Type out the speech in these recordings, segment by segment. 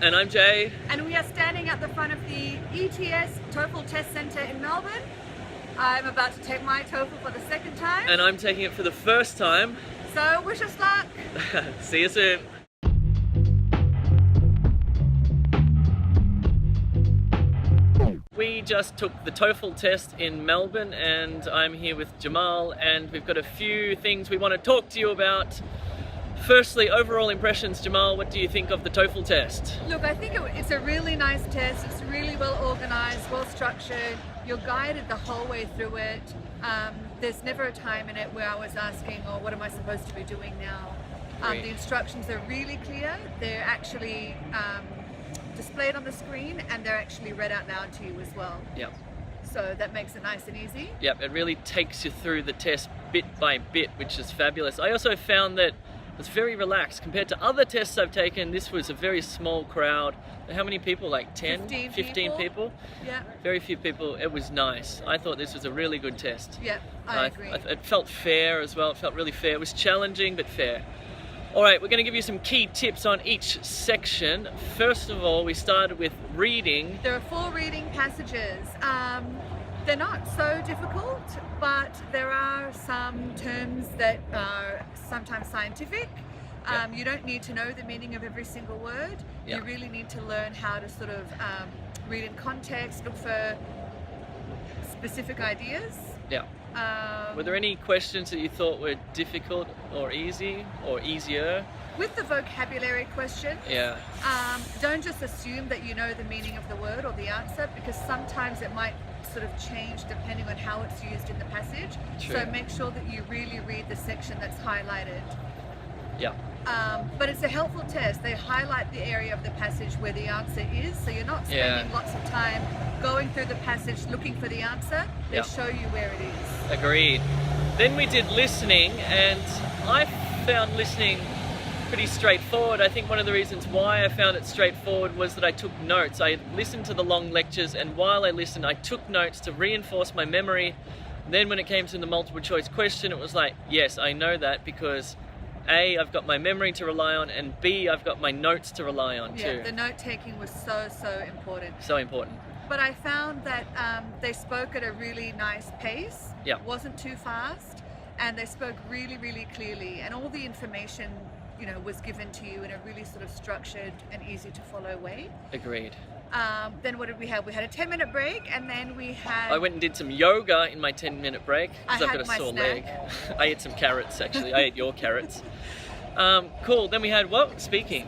And I'm Jay. And we are standing at the front of the ETS TOEFL Test Centre in Melbourne. I'm about to take my TOEFL for the second time. And I'm taking it for the first time. So wish us luck. See you soon. We just took the TOEFL test in Melbourne and I'm here with Jamal and we've got a few things we want to talk to you about. Firstly, overall impressions. Jamal, what do you think of the TOEFL test? Look, I think it's a really nice test. It's really well organised, well structured. You're guided the whole way through it. There's never a time in it where I was asking, oh, what am I supposed to be doing now? The instructions are really clear. They're actually displayed on the screen and they're actually read out loud to you as well. Yep. So that makes it nice and easy. Yep, it really takes you through the test bit by bit, which is fabulous. I also found that it was very relaxed compared to other tests I've taken. This was a very small crowd. How many people? Like 10, 15 people? Yeah. Very few people. It was nice. I thought this was a really good test. Yeah, I agree. It felt fair as well. It felt really fair. It was challenging, but fair. All right, we're going to give you some key tips on each section. First of all, we started with reading. There are 4 reading passages. They're not so difficult, but there are some terms that are sometimes scientific. You don't need to know the meaning of every single word. You really need to learn how to sort of read in context, look for specific ideas. Yeah. Were there any questions that you thought were difficult or easy or easier? With the vocabulary question, don't just assume that you know the meaning of the word or the answer, because sometimes it might sort of change depending on how it's used in the passage. True. So make sure that you really read the section that's highlighted. Yeah. But it's a helpful test. They highlight the area of the passage where the answer is, so you're not spending lots of time going through the passage looking for the answer. They show you where it is. Agreed. Then we did listening, and I found listening pretty straightforward. I think one of the reasons why I found it straightforward was that I took notes. I listened to the long lectures, and while I listened, I took notes to reinforce my memory. Then when it came to the multiple choice question, it was like, yes, I know that because A, I've got my memory to rely on, and B, I've got my notes to rely on too. Yeah, the note taking was so important. So important. But I found that they spoke at a really nice pace. Yeah. It wasn't too fast, and they spoke really clearly, and all the information, you know, was given to you in a really sort of structured and easy to follow way. Agreed. Then what did we have? We had a 10-minute break, and then we had... I went and did some yoga in my 10-minute break because I've got a sore leg. I ate some carrots, actually. I ate your carrots. Cool. Then we had what? Speaking.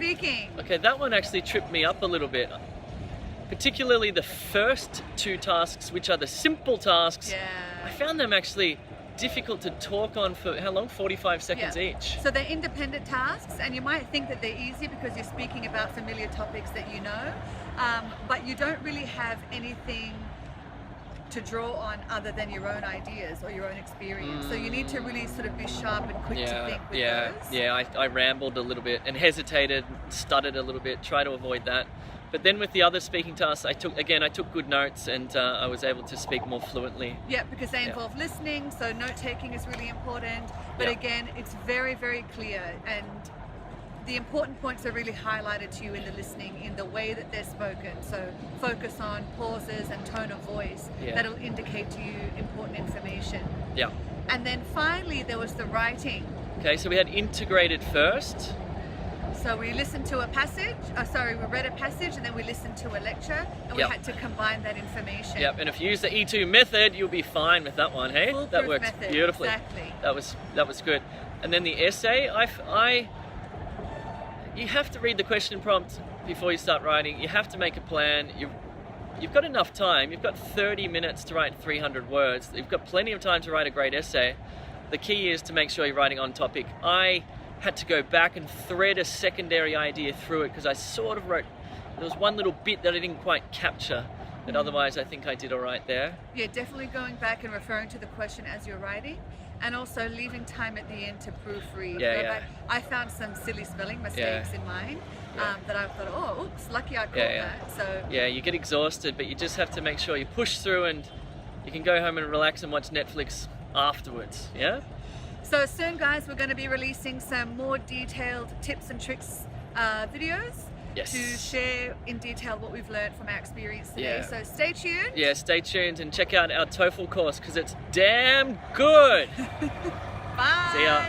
Okay, that one actually tripped me up a little bit. Particularly the first 2 tasks, which are the simple tasks. Yeah. I found them actually difficult to talk on for how long? 45 seconds each. So they're independent tasks, and you might think that they're easy because you're speaking about familiar topics that you know, but you don't really have anything to draw on other than your own ideas or your own experience. So you need to really sort of be sharp and quick to think with those. Yeah, I rambled a little bit and hesitated, stuttered a little bit, try to avoid that. But then with the other speaking tasks, I took good notes, and I was able to speak more fluently. Yeah, because they involve listening, so note-taking is really important. But again, it's very clear, and the important points are really highlighted to you in the listening, in the way that they're spoken. So focus on pauses and tone of voice. That'll indicate to you important information. Yeah. And then finally, there was the writing. Okay, so we had integrated first. So we listened to a passage, we read a passage, and then we listened to a lecture, and we had to combine that information. Yep, and if you use the E2 method, you'll be fine with that one, hey? Foolproof that works method. Beautifully. Exactly. That was good. And then the essay, you have to read the question prompt before you start writing. You have to make a plan. You've got enough time. You've got 30 minutes to write 300 words. You've got plenty of time to write a great essay. The key is to make sure you're writing on topic. I had to go back and thread a secondary idea through it because I sort of wrote, there was one little bit that I didn't quite capture, but otherwise I think I did all right there. Yeah, definitely going back and referring to the question as you're writing, and also leaving time at the end to proofread. I found some silly spelling mistakes in mine that I thought, oh, oops, lucky I caught that. So yeah, you get exhausted, but you just have to make sure you push through, and you can go home and relax and watch Netflix afterwards. Yeah. So soon, guys, we're going to be releasing some more detailed tips and tricks videos. Yes. to share in detail what we've learned from our experience today. Yeah. So stay tuned. Yeah, stay tuned and check out our TOEFL course because it's damn good. Bye. See ya.